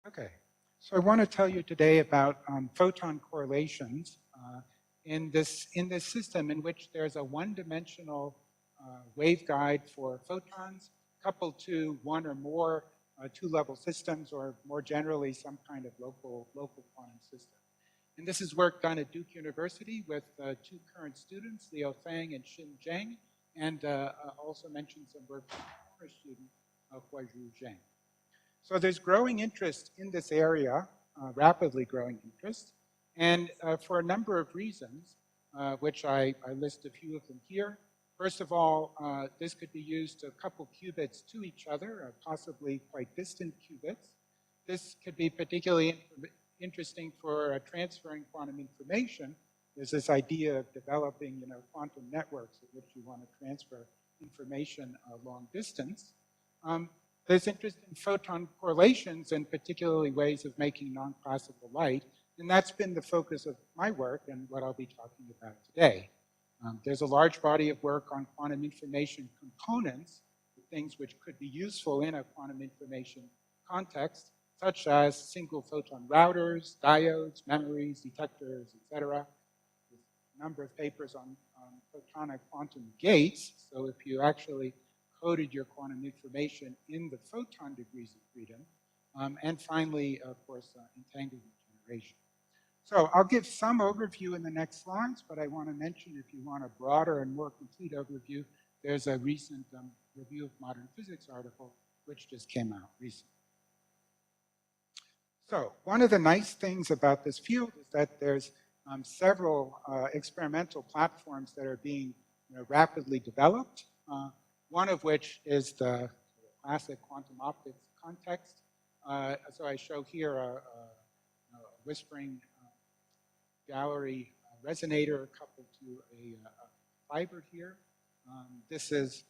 Okay, so I want to tell you today about photon correlations in this system in which there's a one-dimensional waveguide for photons coupled to one or more two-level systems, or more generally some kind of local quantum system. And this is work done at Duke University with two current students, Liu Fang and Xin Zheng, and also mentioned some work from a former student, Huazhu Zheng. So there's growing interest in this area, rapidly growing interest, and for a number of reasons, which I list a few of them here. First of all, this could be used to couple qubits to each other, possibly quite distant qubits. This could be particularly interesting for transferring quantum information. There's this idea of developing, quantum networks in which you want to transfer information long distance. There's interest in photon correlations and particularly ways of making non-classical light, and that's been the focus of my work and what I'll be talking about today. There's a large body of work on quantum information components, things which could be useful in a quantum information context, such as single-photon routers, diodes, memories, detectors, etc. There's a number of papers on photonic quantum gates, so if you actually coded your quantum information in the photon degrees of freedom, and finally, of course, entanglement generation. So I'll give some overview in the next slides, but I want to mention, if you want a broader and more complete overview, there's a recent Review of Modern Physics article which just came out recently. So one of the nice things about this field is that there's several experimental platforms that are being rapidly developed. One of which is the classic quantum optics context. So I show here a whispering gallery resonator coupled to a fiber here. This is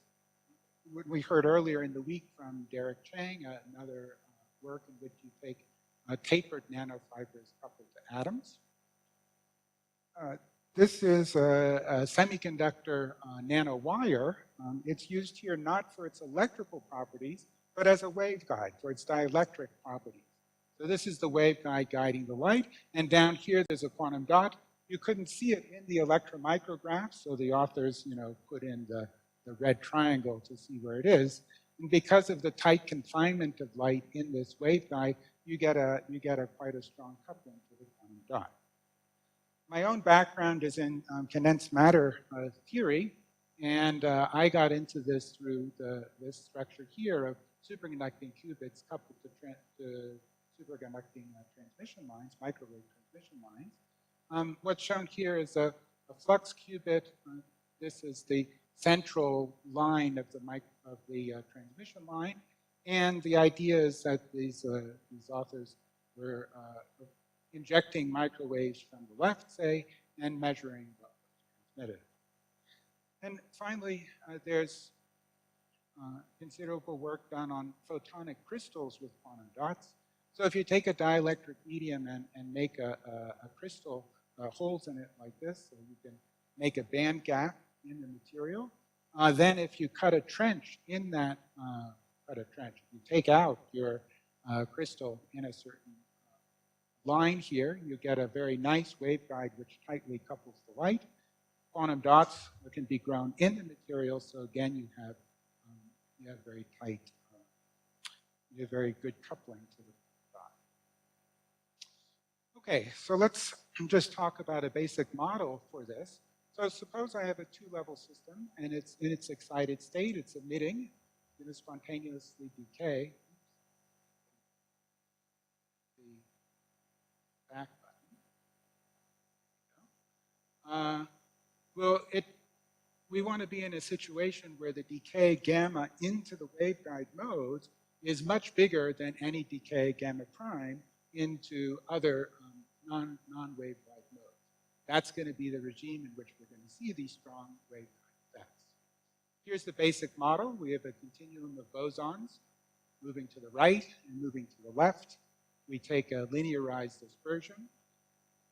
what we heard earlier in the week from Derek Chang, another work in which you take tapered nanofibers coupled to atoms. This is a semiconductor nanowire. It's used here not for its electrical properties, but as a waveguide for its dielectric properties. So this is the waveguide guiding the light, and down here there's a quantum dot. You couldn't see it in the electromicrograph, so the authors, put in the red triangle to see where it is. And because of the tight confinement of light in this waveguide, you get quite a strong coupling to the quantum dot. My own background is in condensed matter theory, and I got into this through this structure here of superconducting qubits coupled to superconducting transmission lines, microwave transmission lines. What's shown here is a flux qubit. This is the central line of the transmission line, and the idea is that these authors were injecting microwaves from the left, say, and measuring what was transmitted. And finally, there's considerable work done on photonic crystals with quantum dots. So if you take a dielectric medium and make a crystal, holes in it like this, so you can make a band gap in the material, then if you cut a trench in that, you take out your crystal in a certain line here, you get a very nice waveguide which tightly couples the light. Quantum dots can be grown in the material, so again you have very tight, you have very good coupling to the dot. Okay, so let's just talk about a basic model for this. So suppose I have a two-level system and it's in its excited state, it's emitting, it's going to spontaneously decay. Back button. We want to be in a situation where the decay gamma into the waveguide modes is much bigger than any decay gamma prime into other non-waveguide modes. That's going to be the regime in which we're going to see these strong waveguide effects. Here's the basic model. We have a continuum of bosons moving to the right and moving to the left. We take a linearized dispersion.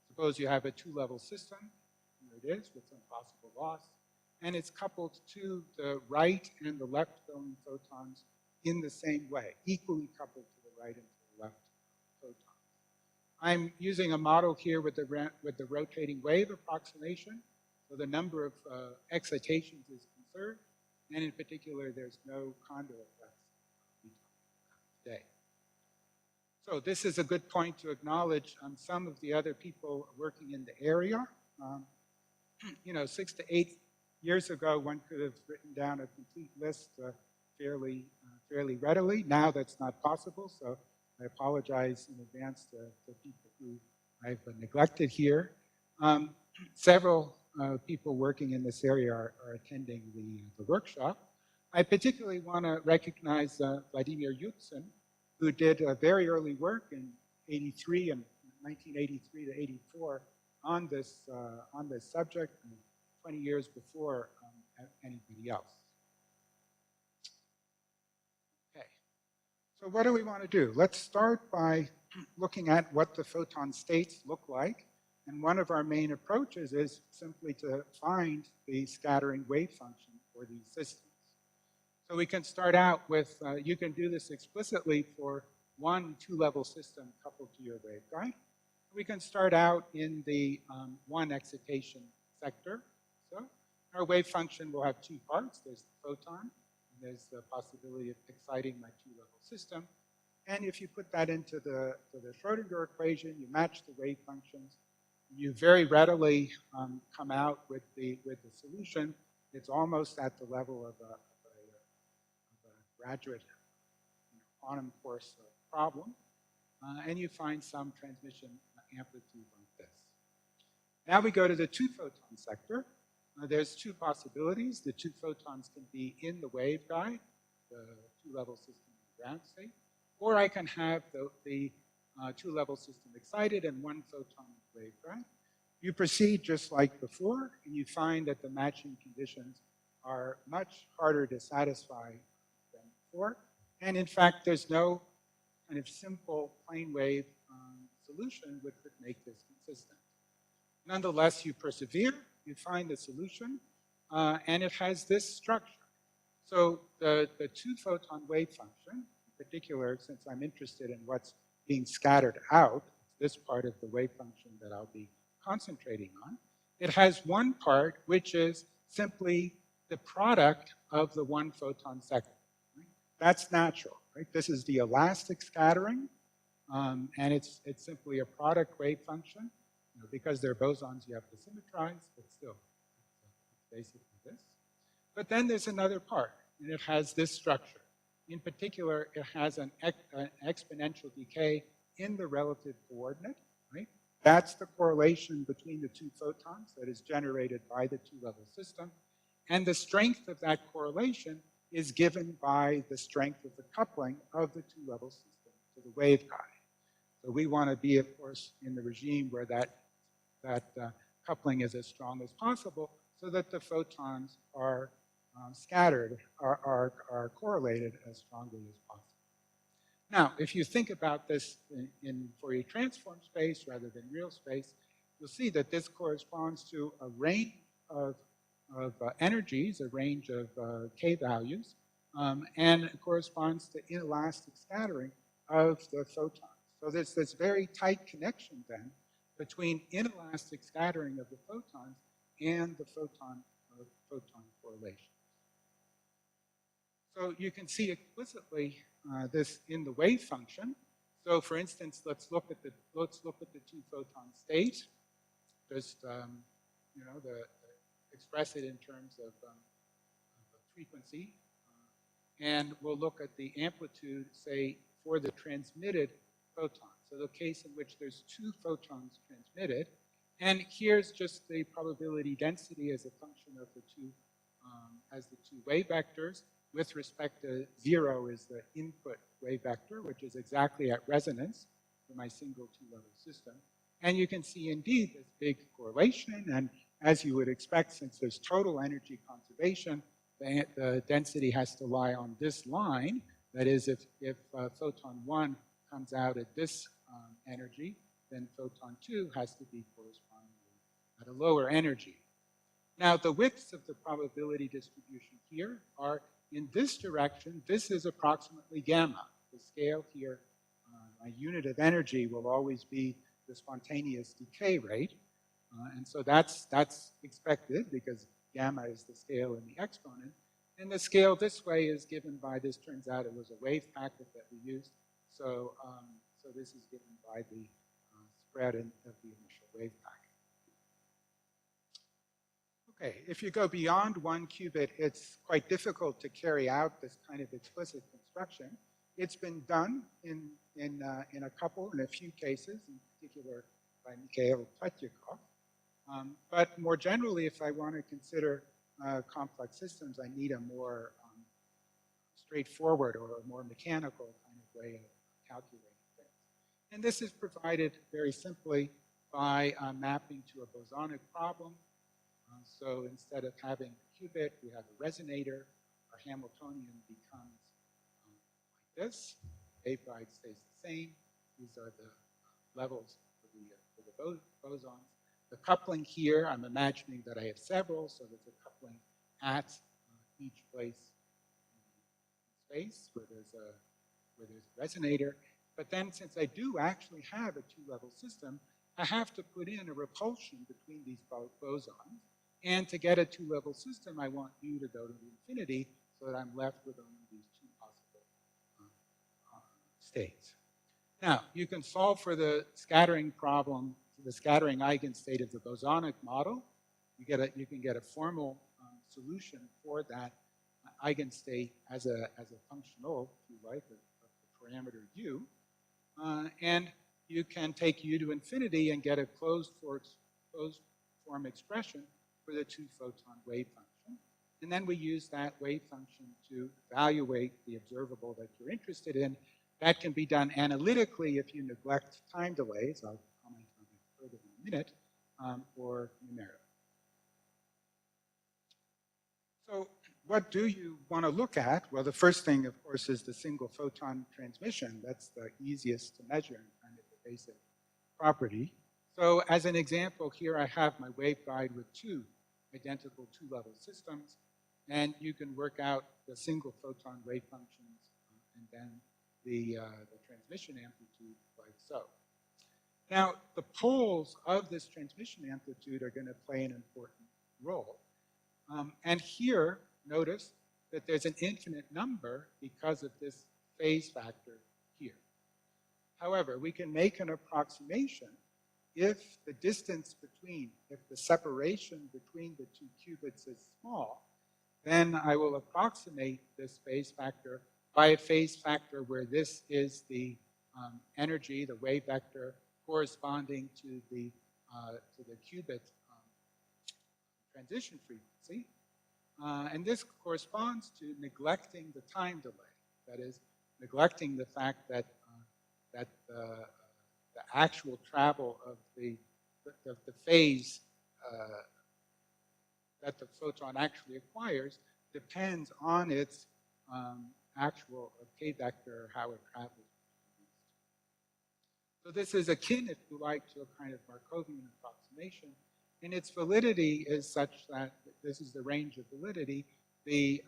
Suppose you have a two-level system. Here it is with some possible loss. And it's coupled to the right and the left going photons in the same way, equally coupled to the right and to the left I'm using a model here with the rotating wave approximation. So the number of excitations is conserved, and in particular, there's no condo effects today. So this is a good point to acknowledge some of the other people working in the area. 6 to 8 years ago, one could have written down a complete list fairly readily. Now that's not possible, so I apologize in advance to people who I've neglected here. Several people working in this area are attending the workshop. I particularly want to recognize Vladimir Yutsin, who did very early work in 1983 to 84 on this subject, 20 years before anybody else. Okay, so what do we want to do? Let's start by looking at what the photon states look like. And one of our main approaches is simply to find the scattering wave function for these systems. So we can start out with, you can do this explicitly for one two-level system coupled to your waveguide. We can start out in the one excitation sector. So our wave function will have two parts. There's the photon, and there's the possibility of exciting my two-level system. And if you put that into the Schrodinger equation, you match the wave functions, you very readily come out with the solution. It's almost at the level of a graduate quantum course problem, and you find some transmission amplitude like this. Now we go to the two-photon sector. There's two possibilities. The two photons can be in the waveguide, the two-level system in the ground state, or I can have the two-level system excited and one photon in the waveguide. You proceed just like before, and you find that the matching conditions are much harder to satisfy than before. And in fact, there's no kind of simple plane wave solution which would make this consistent. Nonetheless, you persevere, you find the solution, and it has this structure. So the two-photon wave function, in particular, since I'm interested in what's being scattered out, this part of the wave function that I'll be concentrating on, it has one part which is simply the product of the one photon sector. Right? That's natural, right? This is the elastic scattering, and it's simply a product wave function. Because they're bosons, you have to symmetrize, but still, it's basically this. But then there's another part, and it has this structure. In particular, it has an exponential decay in the relative coordinate, right? That's the correlation between the two photons that is generated by the two-level system. And the strength of that correlation is given by the strength of the coupling of the two-level system to the waveguide. So we want to be, of course, in the regime where that coupling is as strong as possible so that the photons are scattered, are correlated as strongly as possible. Now, if you think about this in Fourier transform space rather than real space, you'll see that this corresponds to a range of energies, a range of k values, and it corresponds to inelastic scattering of the photons. So there's this very tight connection then between inelastic scattering of the photons and the photon correlation. So you can see explicitly this in the wave function. So for instance, let's look at the two-photon state. Just express it in terms of frequency, and we'll look at the amplitude, say, for the transmitted photon. So the case in which there's two photons transmitted, and here's just the probability density as a function of the two wave vectors. With respect to 0 is the input wave vector, which is exactly at resonance for my single two-level system. And you can see indeed this big correlation, and as you would expect, since there's total energy conservation, the density has to lie on this line. That is, if photon 1 comes out at this energy, then photon 2 has to be correspondingly at a lower energy. Now, the widths of the probability distribution here are in this direction. This is approximately gamma. The scale here, my unit of energy will always be the spontaneous decay rate. And so that's expected because gamma is the scale in the exponent. And the scale this way is given by, this turns out it was a wave packet that we used. So, so this is given by the spread of the initial wave packet. Okay, if you go beyond 1 qubit, it's quite difficult to carry out this kind of explicit construction. It's been done in a few cases, in particular by Mikhail Pletyakov. But more generally, if I want to consider complex systems, I need a more straightforward or a more mechanical kind of way of calculating things. And this is provided very simply by mapping to a bosonic problem. So instead of having a qubit, we have a resonator. Our Hamiltonian becomes like this. Waveguide stays the same. These are the levels for the bosons. The coupling here, I'm imagining that I have several, so there's a coupling at each place in space where there's a resonator. But then since I do actually have a two-level system, I have to put in a repulsion between these bosons. And to get a two-level system, I want U to go to infinity so that I'm left with only these two possible states. Now, you can solve for the scattering problem, the scattering eigenstate of the bosonic model. You can get a formal solution for that eigenstate as a functional, if you like, of the parameter U. And you can take U to infinity and get a closed form expression for the two-photon wave function. And then we use that wave function to evaluate the observable that you're interested in. That can be done analytically if you neglect time delays. I'll comment on that further in a minute, or numerically. So what do you want to look at? Well, the first thing, of course, is the single-photon transmission. That's the easiest to measure and kind of the basic property. So as an example, here I have my waveguide with two identical two-level systems, and you can work out the single-photon wave functions and then the transmission amplitude like so. Now, the poles of this transmission amplitude are going to play an important role. And here, notice that there's an infinite number because of this phase factor here. However, we can make an approximation if the distance between, if the separation between the two qubits is small, then I will approximate this phase factor by a phase factor where this is the energy, the wave vector, corresponding to the qubit transition frequency. And this corresponds to neglecting the time delay. That is, neglecting the fact that the actual travel of the phase that the photon actually acquires depends on its actual k vector, how it travels. So this is akin, if you like, to a kind of Markovian approximation. And its validity is such that this is the range of validity. The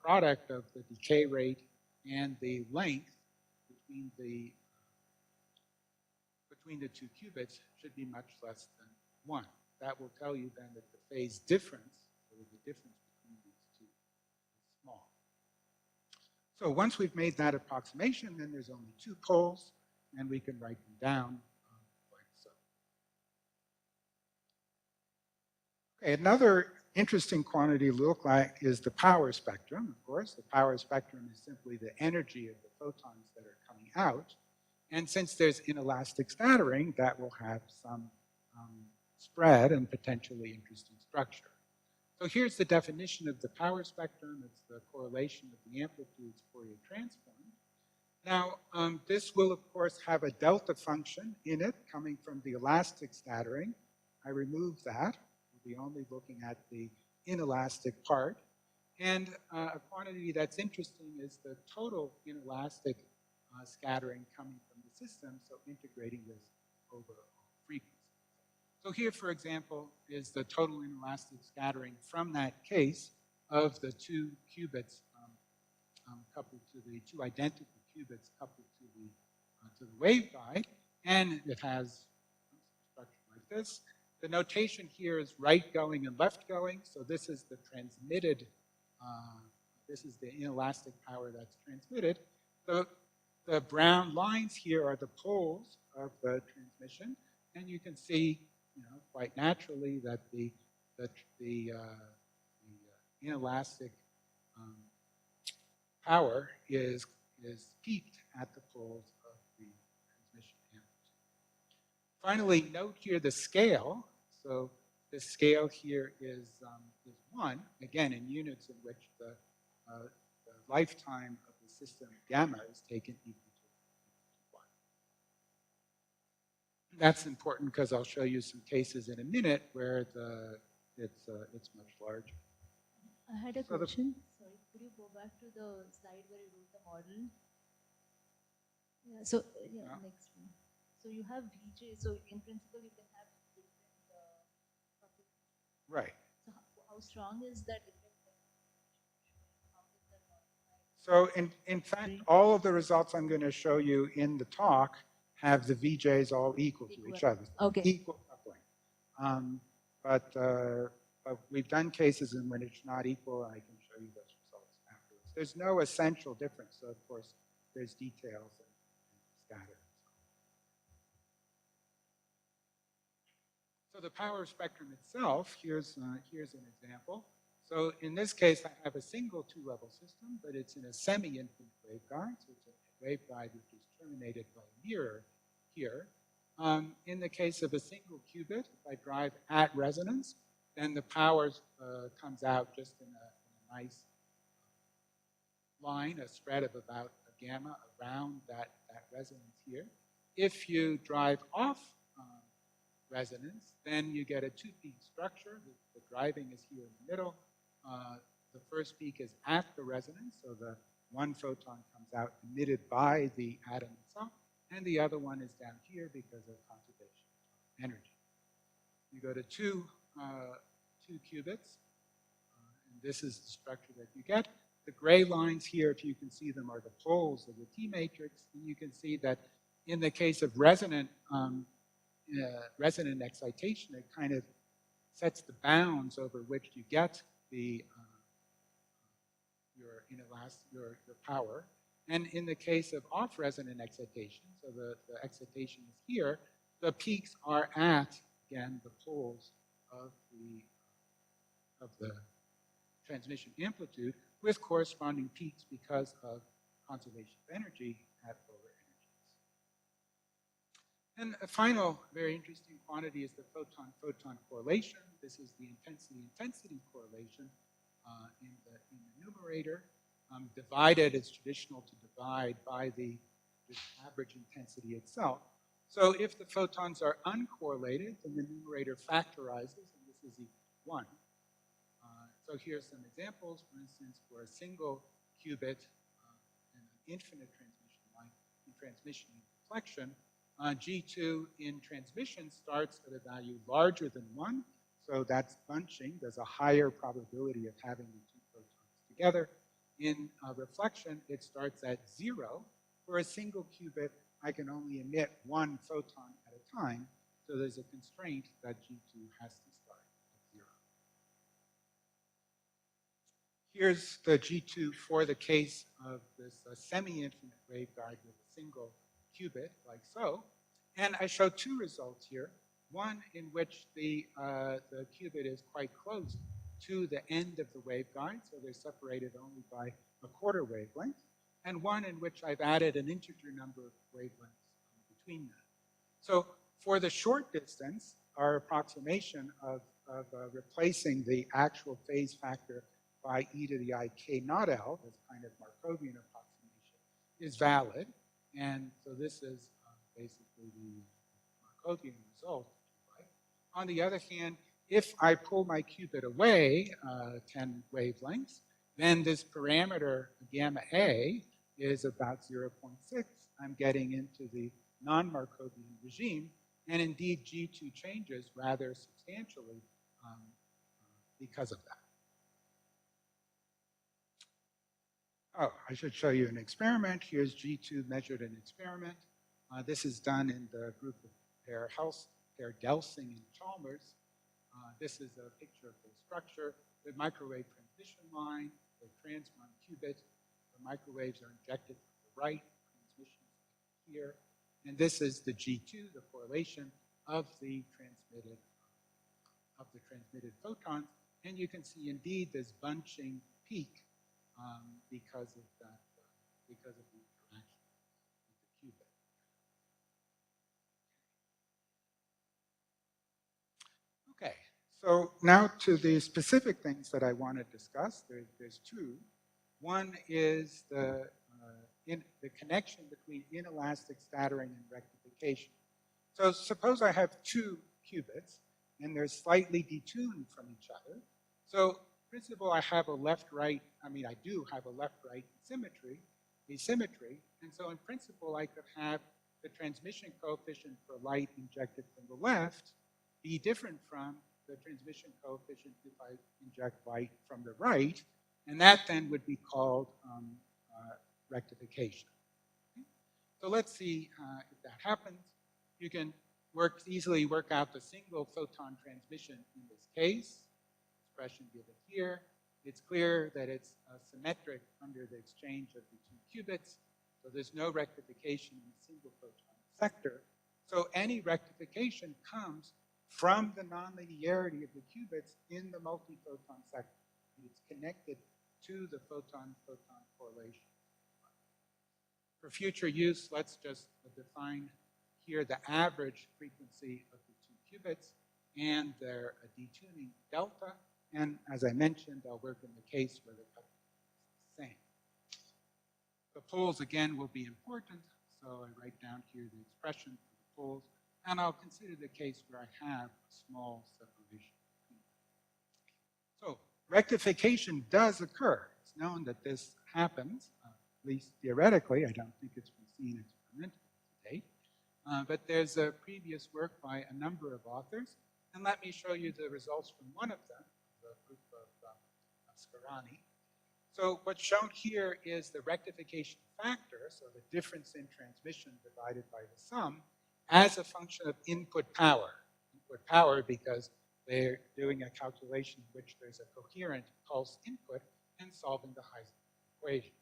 product of the decay rate and the length between the two qubits should be much less than 1. That will tell you then that the phase difference, or the difference between these two, is small. So once we've made that approximation, then there's only two poles, and we can write them down like so. Okay, another interesting quantity to look like is the power spectrum, of course. The power spectrum is simply the energy of the photons that are coming out. And since there's inelastic scattering, that will have some spread and potentially interesting structure. So here's the definition of the power spectrum. It's the correlation of the amplitudes Fourier transform. Now, this will, of course, have a delta function in it coming from the elastic scattering. I remove that. We'll be only looking at the inelastic part. And a quantity that's interesting is the total inelastic scattering coming from the system, so integrating this over frequency. So here, for example, is the total inelastic scattering from that case of the two qubits coupled to the two identical qubits coupled to the waveguide. and it has a structure like this. The notation here is right going and left going, so this is the transmitted, this is the inelastic power that's transmitted. The brown lines here are the poles of the transmission, and you can see, quite naturally that the inelastic power is peaked at the poles of the transmission amplitude. Finally, note here the scale. So the scale here is 1, again in units in which the lifetime of the system gamma is taken equal to 1. That's important because I'll show you some cases in a minute where it's much larger. I had a question. Sorry, could you go back to the slide where you wrote the model? Yeah, so, next one. So you have VJ, so in principle you can have different properties. Right. So how strong is that effect? How is that modified? So in fact, all of the results I'm going to show you in the talk have the VJs all equal to each other. Okay. Equal coupling. But we've done cases in when it's not equal, and I can show you those results afterwards. There's no essential difference, so of course there's details and scatter. So the power spectrum itself, here's an example. So in this case, I have a single two-level system, but it's in a semi-infinite waveguide. So it's a waveguide which is terminated by a mirror here. In the case of a single qubit, if I drive at resonance, then the power comes out just in a nice line, a spread of about a gamma around that resonance here. If you drive off resonance, then you get a two-peak structure. The driving is here in the middle. The first peak is at the resonance, so the one photon comes out emitted by the atom itself, and the other one is down here because of conservation of energy. You go to two qubits, and this is the structure that you get. The gray lines here, if you can see them, are the poles of the T matrix, and you can see that in the case of resonant excitation, it kind of sets the bounds over which you get your power. And in the case of off-resonant excitation, so the excitation is here, the peaks are at, again, the poles of the transmission amplitude with corresponding peaks because of conservation of energy at lower energies. And a final very interesting quantity is the photon-photon correlation. This is the intensity-intensity correlation in the numerator. Divided, it's traditional to divide by the average intensity itself. So if the photons are uncorrelated, then the numerator factorizes, and this is equal to 1. So here's some examples. For instance, for a single qubit and an infinite transmission line in transmission and reflection, G2 in transmission starts at a value larger than 1, so that's bunching. There's a higher probability of having the two photons together. In reflection, it starts at 0. For a single qubit, I can only emit one photon at a time, so there's a constraint that G2 has to start at 0. Here's the G2 for the case of this semi-infinite waveguide with a single qubit, like so. And I show two results here. One in which the qubit is quite close to the end of the waveguide, so they're separated only by a quarter wavelength, and one in which I've added an integer number of wavelengths between them. So for the short distance, our approximation of replacing the actual phase factor by e to the I k naught L, this kind of Markovian approximation, is valid. And so this is basically the Markovian result. Right? On the other hand, if I pull my qubit away 10 wavelengths, then this parameter gamma A is about 0.6. I'm getting into the non-Markovian regime, and indeed G2 changes rather substantially because of that. Oh, I should show you an experiment. Here's G2 measured in experiment. This is done in the group of Per Delsing and Chalmers. This is a picture of the structure, the microwave transmission line, the transmon qubit. The microwaves are injected from the right, transmission here. And this is the G2, the correlation of the transmitted photons. And you can see indeed this bunching peak because of that, because of the interaction with the qubit. Okay, so now to the specific things that I want to discuss. There's two. One is the connection between inelastic scattering and rectification. So suppose I have two qubits, and they're slightly detuned from each other. So in principle, I have a left-right, I do have a left-right asymmetry, and so in principle, I could have the transmission coefficient for light injected from the left be different from the transmission coefficient if I inject light from the right, and that then would be called rectification. Okay? So let's see if that happens. You can easily work out the single-photon transmission in this case. Expression given here. It's clear that it's symmetric under the exchange of the two qubits, so there's no rectification in the single-photon sector. So any rectification comes from the nonlinearity of the qubits in the multi-photon sector. It's connected to the photon-photon correlation. For future use, let's just define here the average frequency of the two qubits and their detuning delta. And as I mentioned, I'll work in the case where the cut is the same. The poles, again, will be important. So I write down here the expression for the poles. And I'll consider the case where I have a small separation between them. So rectification does occur. It's known that this happens, at least theoretically. I don't think it's been seen experimentally to date. But there's a previous work by a number of authors. And let me show you the results from one of them, the group of Scarani. So what's shown here is the rectification factor, so the difference in transmission divided by the sum, as a function of input power. Input power because they're doing a calculation in which there's a coherent pulse input and solving the Heisenberg equations.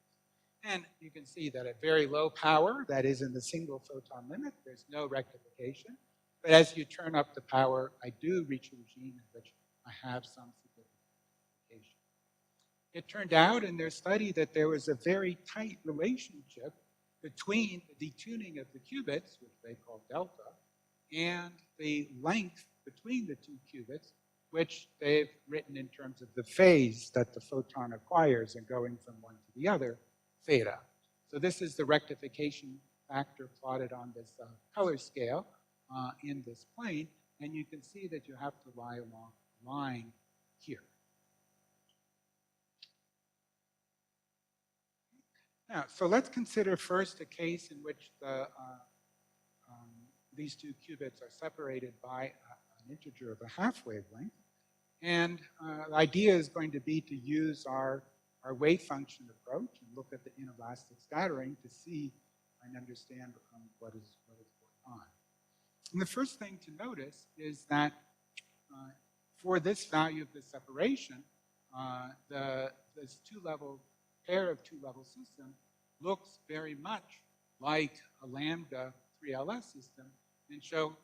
And you can see that at very low power, that is in the single photon limit, there's no rectification. But as you turn up the power, I do reach a regime in which I have some significant rectification. It turned out in their study that there was a very tight relationship between the detuning of the qubits, which they call delta, and the length between the two qubits, which they've written in terms of the phase that the photon acquires in going from one to the other, theta. So this is the rectification factor plotted on this color scale in this plane, and you can see that you have to lie along a line here. Now, so let's consider first a case in which these two qubits are separated by an integer of a half wavelength. And the idea is going to be to use our wave function approach and look at the inelastic scattering to see and understand what is going on. And the first thing to notice is that for this value of the separation, this pair of two-level system looks very much like a lambda 3LS system, and so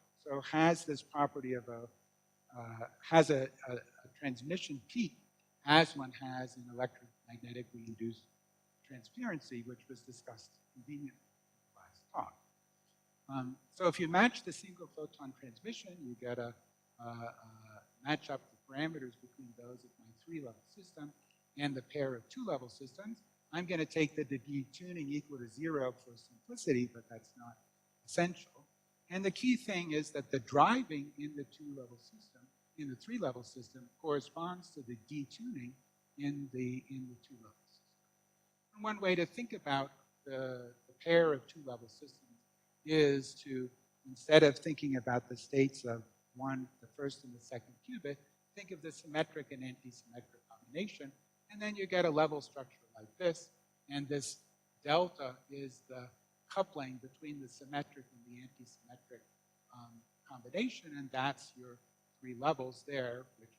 has this property of has a transmission peak as one has in electromagnetically induced transparency, which was discussed conveniently in the last talk. So if you match the single photon transmission, you get a match up the parameters between those of my three-level system and the pair of two-level systems. I'm going to take the detuning equal to 0 for simplicity, but that's not essential. And the key thing is that the driving in the two-level system, in the three-level system, corresponds to the detuning in the two-level system. And one way to think about the pair of two-level systems is to, instead of thinking about the states of the first and the second qubit, think of the symmetric and anti-symmetric combination, and then you get a level structure like this, and this delta is the coupling between the symmetric and the anti-symmetric combination, and that's your 3 levels there, which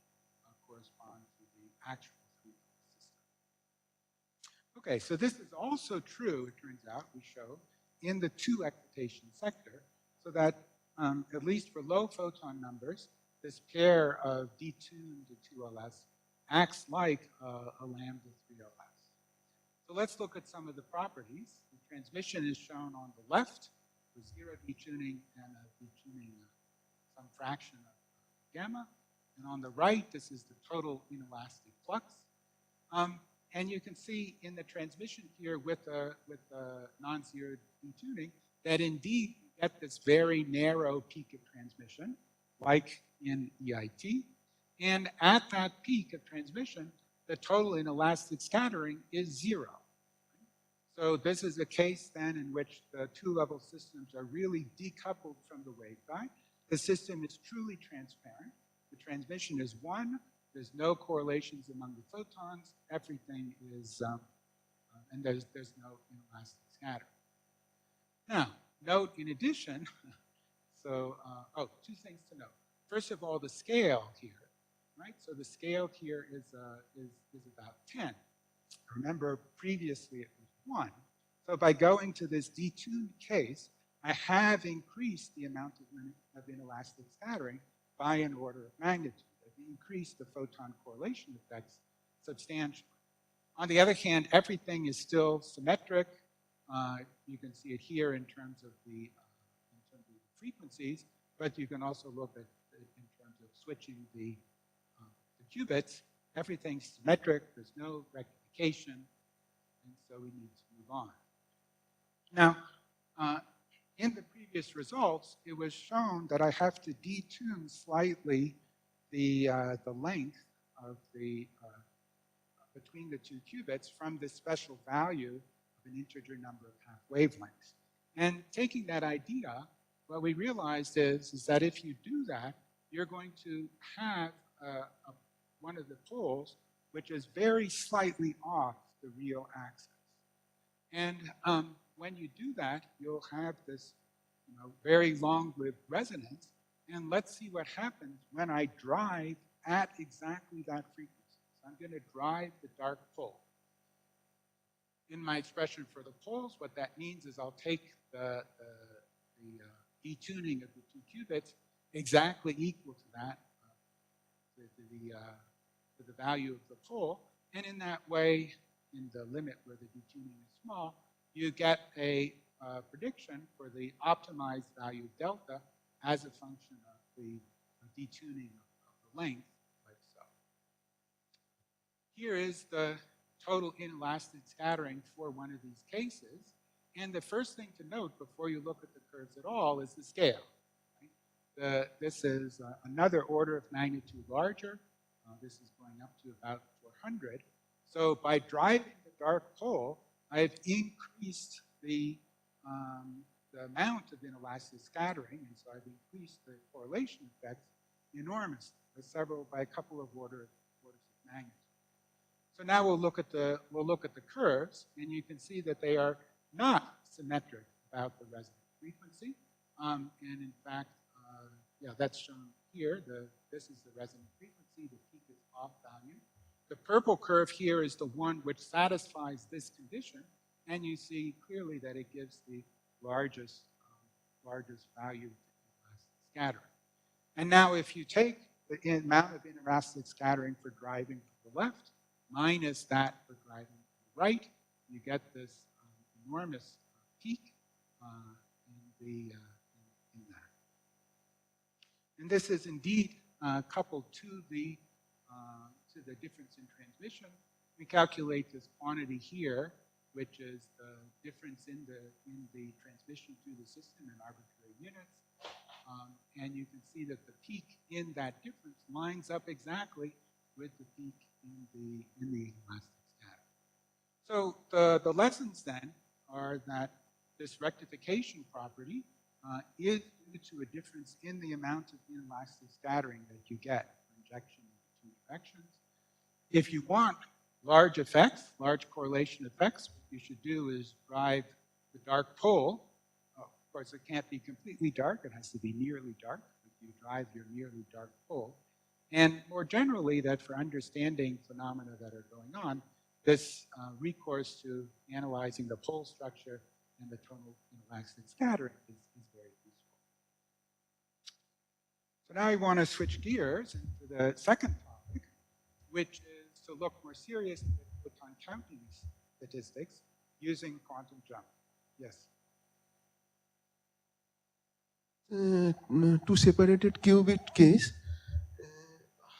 correspond to the actual 3-level system. Okay, so this is also true, it turns out, we show, in the 2 excitation sector, so that at least for low photon numbers, this pair of detuned to 2LS acts like a lambda 3LS. So let's look at some of the properties. The transmission is shown on the left with 0 detuning and detuning some fraction of gamma. And on the right, this is the total inelastic flux. And you can see in the transmission here with a non-zero detuning that indeed you get this very narrow peak of transmission, like in EIT. And at that peak of transmission, the total inelastic scattering is 0. So this is a case then in which the 2-level systems are really decoupled from the waveguide. The system is truly transparent. The transmission is 1. There's no correlations among the photons. Everything is, and there's no inelastic scattering. Now, note in addition, so, 2 things to note. First of all, the scale here, right? So the scale here is about 10. Remember, previously it was 1. So by going to this detuned case, I have increased the amount of inelastic scattering by an order of magnitude. I've increased the photon correlation effects substantially. On the other hand, everything is still symmetric. You can see it here in terms of the frequencies, but you can also look at it in terms of switching the qubits. Everything's symmetric. There's no rectification, and so we need to move on. Now, in the previous results, it was shown that I have to detune slightly the length of the between the 2 qubits from this special value of an integer number of half wavelengths. And taking that idea, what we realized is that if you do that, you're going to have one of the poles which is very slightly off the real axis. And when you do that, you'll have this very long-lived resonance. And let's see what happens when I drive at exactly that frequency. So I'm going to drive the dark pole. In my expression for the poles, what that means is I'll take the detuning of the 2 qubits exactly equal to that, to the value of the pole. And in that way, in the limit where the detuning is small, you get a prediction for the optimized value of delta as a function of the detuning of the length, like so. Here is the total inelastic scattering for one of these cases. And the first thing to note before you look at the curves at all is the scale. Right? This is another order of magnitude larger. This is going up to about 400. So by driving the dark pole, I've increased the amount of inelastic scattering, and so I've increased the correlation effects enormously, by a couple of orders of magnitude. So now we'll look at the curves, and you can see that they are not symmetric about the resonant frequency, and in fact, that's shown here. This is the resonant frequency. The peak is off value. The purple curve here is the one which satisfies this condition, and you see clearly that it gives the largest value of inelastic scattering. And now if you take the amount of inelastic scattering for driving to the left minus that for driving to the right, you get this enormous peak in that. And this is indeed coupled to the difference in transmission. We calculate this quantity here, which is the difference in the transmission through the system in arbitrary units. And you can see that the peak in that difference lines up exactly with the peak in the inelastic scattering. So the lessons then are that this rectification property is due to a difference in the amount of inelastic scattering that you get for injection in the 2 directions. If you want large effects, large correlation effects, what you should do is drive the dark pole. Of course, it can't be completely dark. It has to be nearly dark. If you drive your nearly dark pole. And more generally, that for understanding phenomena that are going on, this recourse to analyzing the pole structure and the tonal inelastic scattering is very useful. So now I want to switch gears into the second topic, which is to look more seriously at photon counting statistics using quantum jump. Yes? To separated qubit case,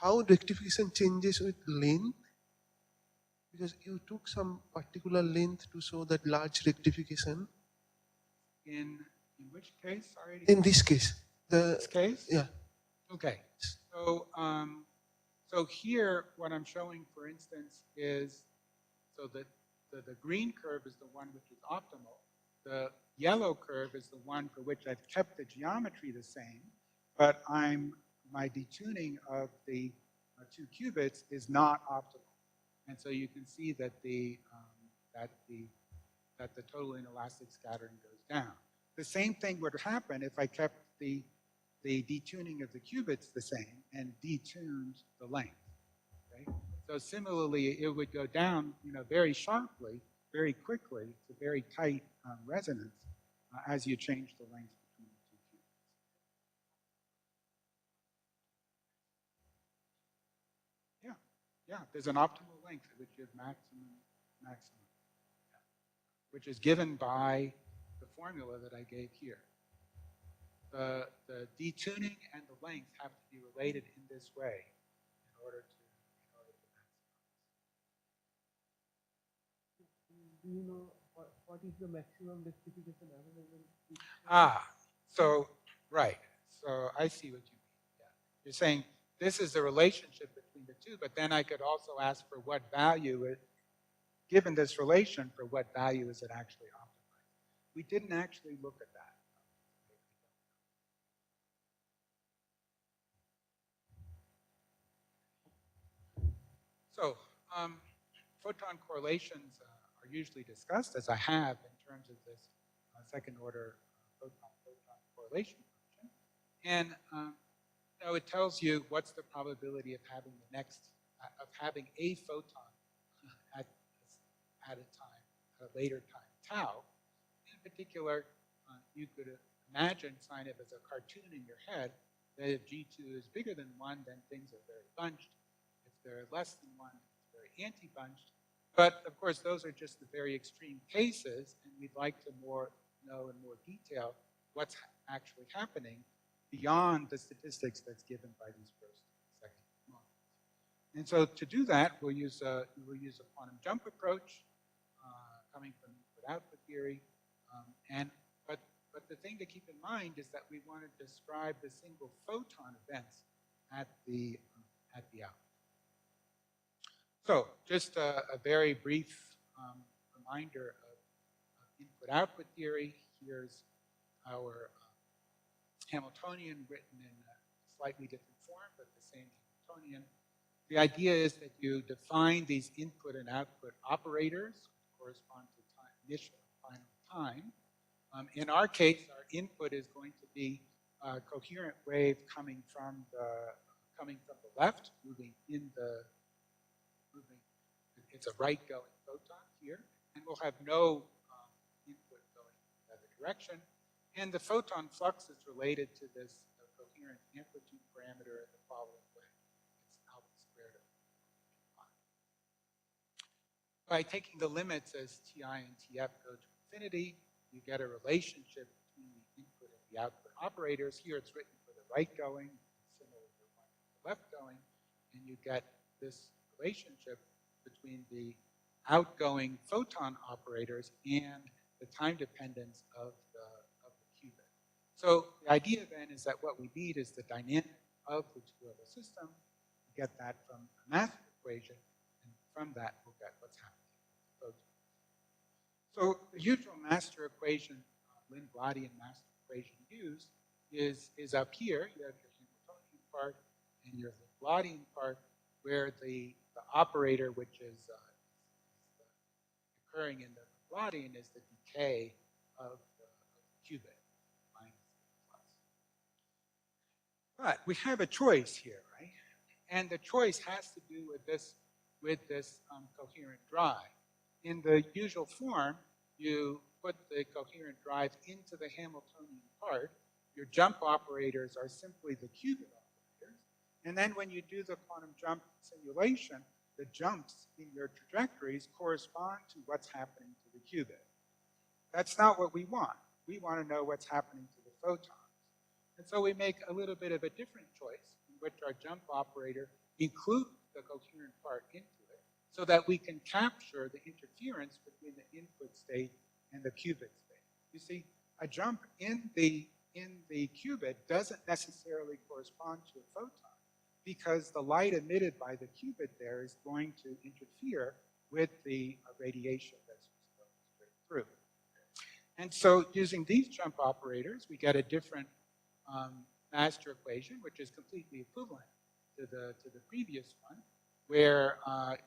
how rectification changes with length? Because you took some particular length to show that large rectification. In which case? Sorry. In this case. This case? Yeah. Okay. So, so here, what I'm showing, for instance, is so that the green curve is the one which is optimal. The yellow curve is the one for which I've kept the geometry the same, but my detuning of the two qubits is not optimal. And so you can see that the total inelastic scattering goes down. The same thing would happen if I kept the detuning of the qubits the same and detuned the length. Okay? So similarly, it would go down, very sharply, very quickly. It's a very tight resonance as you change the length between the two qubits. Yeah, there's an optimal length at which you have maximum, which is given by the formula that I gave here. The detuning and the length have to be related in this way in order to maximize. Do you know what is the maximum rectification available? So, right. So I see what you mean. Yeah. You're saying this is the relationship between the two, but then I could also ask for what value, given this relation, for what value is it actually optimized. We didn't actually look at that. So, photon correlations are usually discussed, as I have, in terms of this second-order photon-photon correlation function. And it tells you what's the probability of having having a photon at a later time, tau. In particular, you could imagine, sign it as a cartoon in your head, that if G2 is bigger than 1, then things are very bunched. If they're less than 1, it's very anti-bunched. But, of course, those are just the very extreme cases, and we'd like to know in more detail what's actually happening beyond the statistics that's given by these first and second models. And so to do that, we'll use a quantum jump approach coming from input-output theory. But the thing to keep in mind is that we want to describe the single photon events at the output. So just a very brief reminder of input-output theory. Here's our Hamiltonian written in a slightly different form, but the same Hamiltonian. The idea is that you define these input and output operators, which correspond to time, initial and final time. In our case, our input is going to be a coherent wave coming from the left, it's a right-going photon here, and we'll have no input going in the other direction. And the photon flux is related to this coherent amplitude parameter in the following way. It's alpha squared of pi. By taking the limits as Ti and Tf go to infinity, you get a relationship between the input and the output operators. Here it's written for the right going, similar to the one for the left going, and you get this relationship between the outgoing photon operators and the time dependence of the qubit. So the idea then is that what we need is the dynamic of the two-level system. We get that from a math equation, and from that we'll get what's happening with photons. So the usual master equation, Lin-Gladian master equation used is up here. You have your Hamiltonian part and your Lin-Gladian part, where the operator, which is occurring in the Lin-Gladian, is the decay of the qubit minus plus. But we have a choice here, right? And the choice has to do with this coherent drive. In the usual form, you put the coherent drive into the Hamiltonian part. Your jump operators are simply the qubit operators. And then when you do the quantum jump simulation, the jumps in your trajectories correspond to what's happening to the qubit. That's not what we want. We want to know what's happening to the photons. And so we make a little bit of a different choice in which our jump operator includes the coherent part into it so that we can capture the interference between the input state and the qubit state. You see, a jump in the qubit doesn't necessarily correspond to a photon because the light emitted by the qubit there is going to interfere with the radiation that's going straight through. And so using these jump operators, we get a different master equation, which is completely equivalent to the previous one, where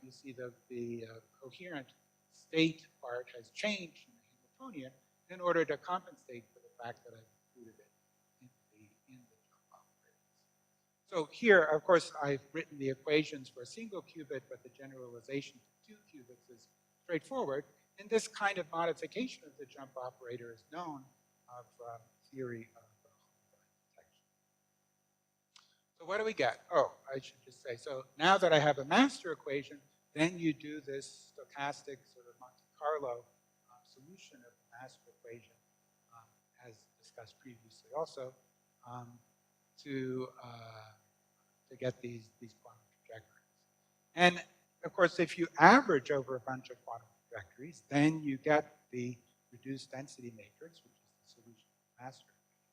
you see the coherent state part has changed in the Hamiltonian in order to compensate for the fact that I've included it in the jump operators. So here, of course, I've written the equations for a single qubit, but the generalization to two qubits is straightforward. And this kind of modification of the jump operator is known of theory of detection. So what do we get? Oh, I should just say, so now that I have a master equation, then you do this stochastic sort of Monte Carlo solution of the master equation, as discussed previously also, to get these quantum trajectories. And of course, if you average over a bunch of quantum trajectories, then you get the reduced density matrix, which is the solution of the master equation.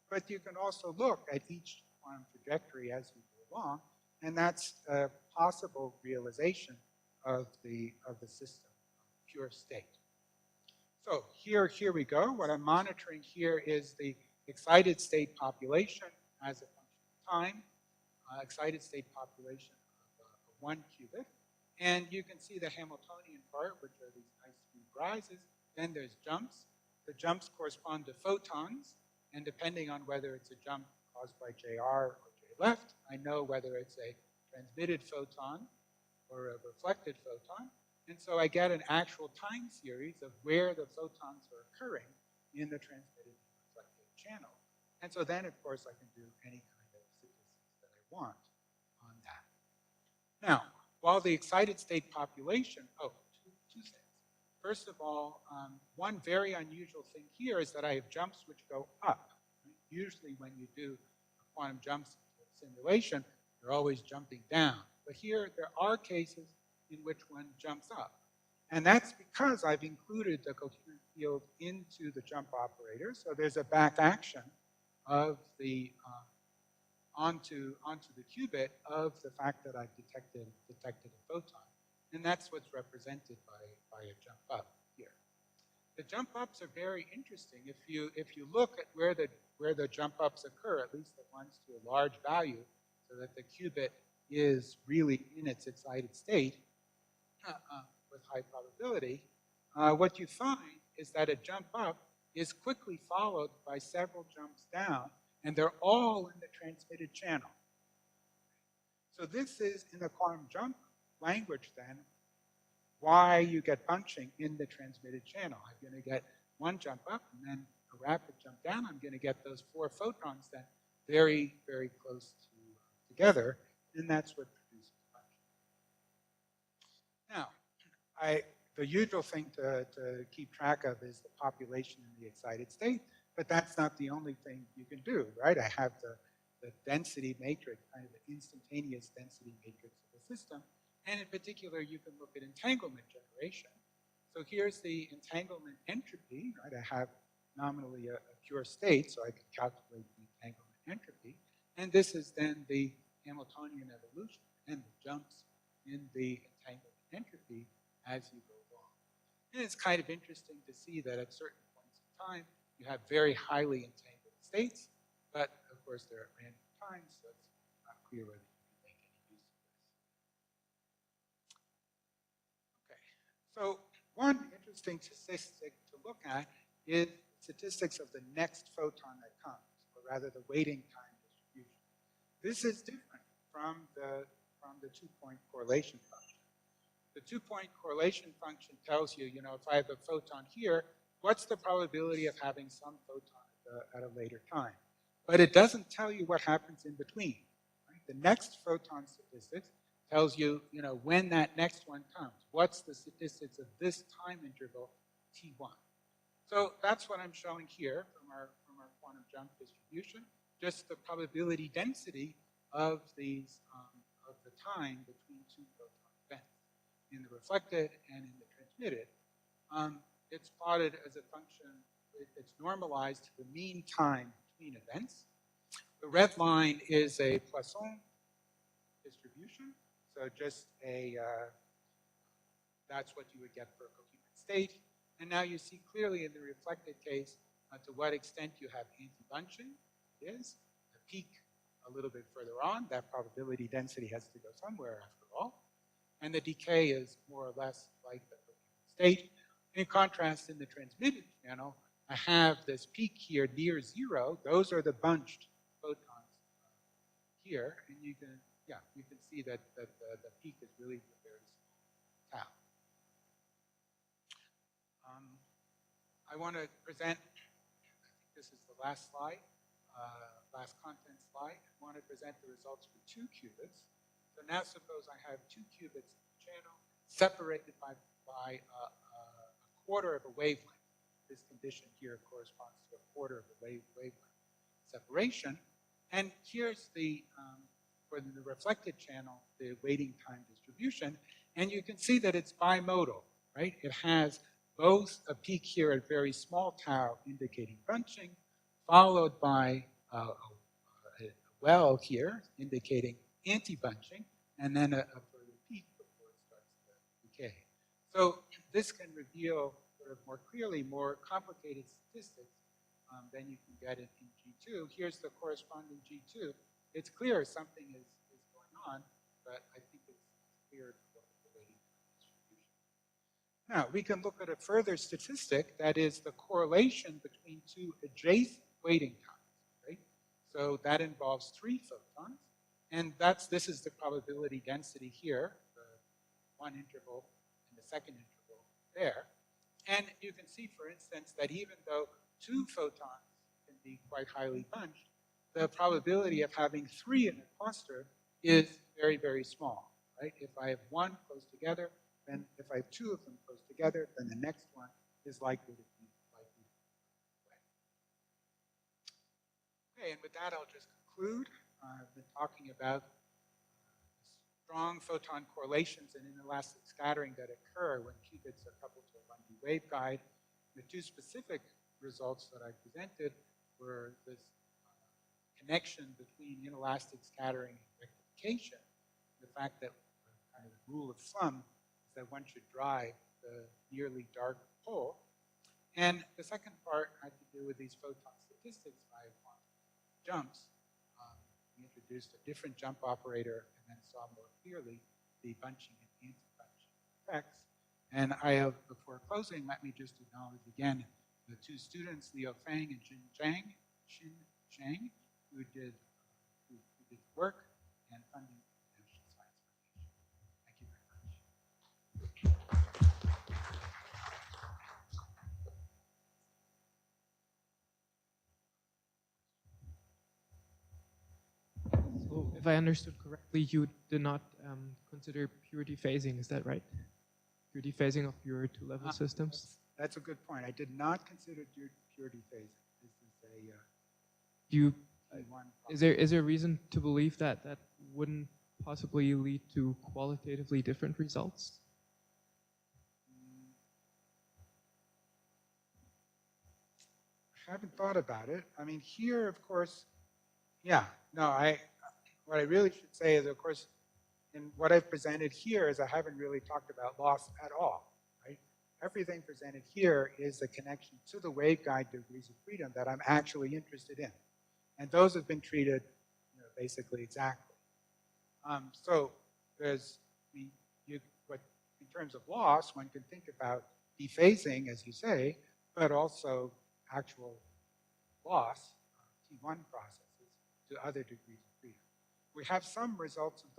But you can also look at each quantum trajectory as you go along, and that's a possible realization of the system, pure state. So here we go. What I'm monitoring here is the excited state population as a function of time, excited state population of one qubit. And you can see the Hamiltonian part, which are these nice smooth rises. Then there's jumps. The jumps correspond to photons. And depending on whether it's a jump caused by JR or J left, I know whether it's a transmitted photon or a reflected photon. And so I get an actual time series of where the photons are occurring in the transmitted and reflected channel. And so then, of course, I can do any kind of statistics that I want on that. Now, while the excited state population, two things. First of all, one very unusual thing here is that I have jumps which go up. Usually when you do a quantum jump simulation, you're always jumping down. But here, there are cases in which one jumps up. And that's because I've included the coherent field into the jump operator. So there's a back action of the onto the qubit of the fact that I've detected a photon. And that's what's represented by a jump up here. The jump ups are very interesting. If you look at where the jump ups occur, at least the ones to a large value, so that the qubit is really in its excited state with high probability, what you find is that a jump up is quickly followed by several jumps down, and they're all in the transmitted channel. So this is, in the quantum jump language then, why you get bunching in the transmitted channel. I'm going to get one jump up and then a rapid jump down. I'm going to get those four photons then very, very close together, and that's what produces bunching. Now, the usual thing to keep track of is the population in the excited state, but that's not the only thing you can do, right? I have the density matrix, kind of the instantaneous density matrix of the system, and in particular, you can look at entanglement generation. So here's the entanglement entropy, right? I have nominally a pure state, so I can calculate the entanglement entropy, and this is then the Hamiltonian evolution and the jumps in the entanglement entropy as you go along. And it's kind of interesting to see that at certain points in time, you have very highly entangled states, but of course they're at random times, so it's not clear whether you can make any use of this. Okay, so one interesting statistic to look at is statistics of the next photon that comes, or rather the waiting time distribution. This is different from the two-point correlation function. The two-point correlation function tells you, you know, if I have a photon here, what's the probability of having some photon at a later time? But it doesn't tell you what happens in between. Right? The next photon statistics tells you, you know, when that next one comes. What's the statistics of this time interval, T1? So that's what I'm showing here from our quantum jump distribution, just the probability density of these of the time between two photon events in the reflected and in the transmitted. It's plotted as a function. It's normalized to the mean time between events. The red line is a Poisson distribution. So just that's what you would get for a coherent state. And now you see clearly in the reflected case to what extent you have anti-bunching. It is the peak a little bit further on. That probability density has to go somewhere after all. And the decay is more or less like the coherent state. In contrast, in the transmitted channel, I have this peak here near zero. Those are the bunched photons here. And you can see that the peak is really very small, tau. I want to present, I think this is the last slide, last content slide. I want to present the results for 2 qubits. So now suppose I have 2 qubits in the channel separated by a quarter of a wavelength. This condition here corresponds to a quarter of a wavelength separation. And here's the, for the reflected channel, the waiting time distribution. And you can see that it's bimodal, right? It has both a peak here at very small tau indicating bunching, followed by a well here indicating anti-bunching, and then a further peak before it starts to decay. So this can reveal sort of more clearly more complicated statistics than you can get in G2. Here's the corresponding G2. It's clear something is going on, but I think it's clear to look at the waiting time distribution. Now, we can look at a further statistic, that is the correlation between 2 adjacent waiting times, right? So that involves 3 photons, and this is the probability density here, the one interval and the second interval there. And you can see, for instance, that even though 2 photons can be quite highly bunched, the probability of having 3 in a cluster is very, very small, right? If I have 1 close together, then if I have 2 of them close together, then the next one is likely to be away. Okay, and with that, I'll just conclude. I've been talking about strong photon correlations and inelastic scattering that occur when qubits are coupled to a 1D waveguide. The 2 specific results that I presented were this connection between inelastic scattering and rectification. The fact that kind of the rule of thumb is that one should drive the nearly dark pole. And the second part had to do with these photon statistics by quantum jumps. We introduced a different jump operator and then saw more clearly the bunching and anti-bunching effects. And before closing, let me just acknowledge again the 2 students, Liu Feng and Xin Chang, who did the work and funding the National Science Foundation. Thank you very much. So if I understood correctly, you did not consider pure dephasing, is that right? Pure dephasing of your 2-level systems? That's a good point. I did not consider pure dephasing. This is Is there reason to believe that that wouldn't possibly lead to qualitatively different results? I haven't thought about it. I mean, here, of course, what I really should say is, of course, in what I've presented here is I haven't really talked about loss at all, right? Everything presented here is the connection to the waveguide degrees of freedom that I'm actually interested in. And those have been treated, basically exactly. So there's, in terms of loss, one can think about dephasing, as you say, but also actual loss, T1 processes, to other degrees of freedom. We have some results on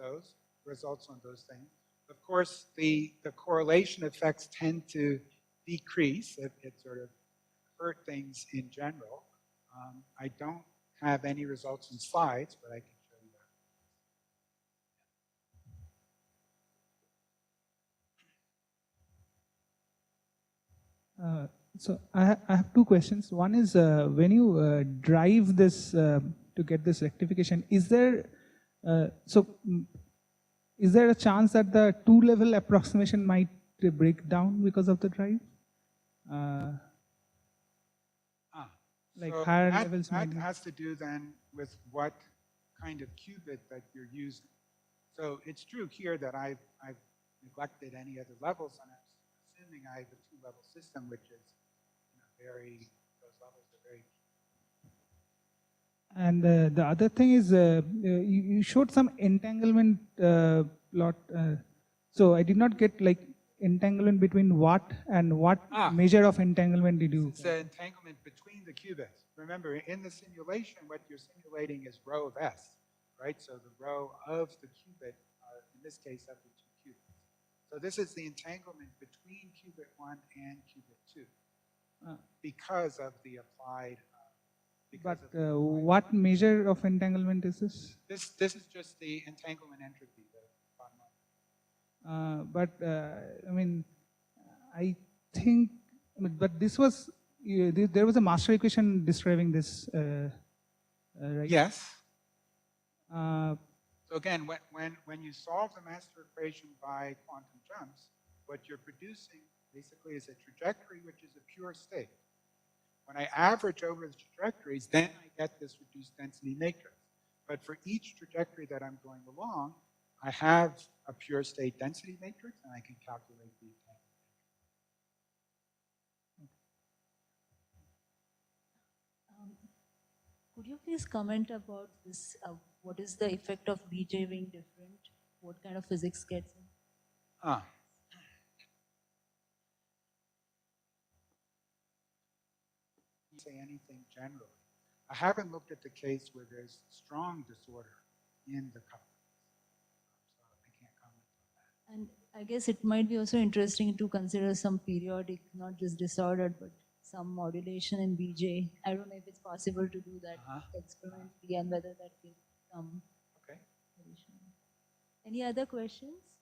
those things. Of course, the correlation effects tend to decrease. It sort of hurt things in general. I don't have any results in slides, but I can show you that. So I have two questions. One is when you drive this to get this rectification, is there is there a chance that the two-level approximation might break down because of the drive? Like so higher that, levels that might has to do then with what kind of qubit that you're using. So it's true here that I've neglected any other levels, and I'm assuming I have a two-level system, which is those levels are very. And the other thing is, you showed some entanglement plot. So I did not get like entanglement between what and what measure of entanglement did you? It's the entanglement between the qubits. Remember, in the simulation, what you're simulating is rho of S, right? So the rho of the qubit, in this case, of the two qubits. So this is the entanglement between qubit 1 and qubit 2 because of the applied. But what measure of entanglement is this? This is just the entanglement entropy. But I mean, I think, but this was, there was a master equation describing this, right? Yes. So again, when you solve the master equation by quantum jumps, what you're producing basically is a trajectory which is a pure state. When I average over the trajectories, then I get this reduced density matrix. But for each trajectory that I'm going along, I have a pure state density matrix, and I can calculate the entanglement. Could you please comment about this? What is the effect of BJ being different? What kind of physics gets in? Say anything generally. I haven't looked at the case where there's strong disorder in the coupling. So I can't comment on that. And I guess it might be also interesting to consider some periodic, not just disordered, but some modulation in BJ. I don't know if it's possible to do that experimentally and whether that will come. Okay. Any other questions?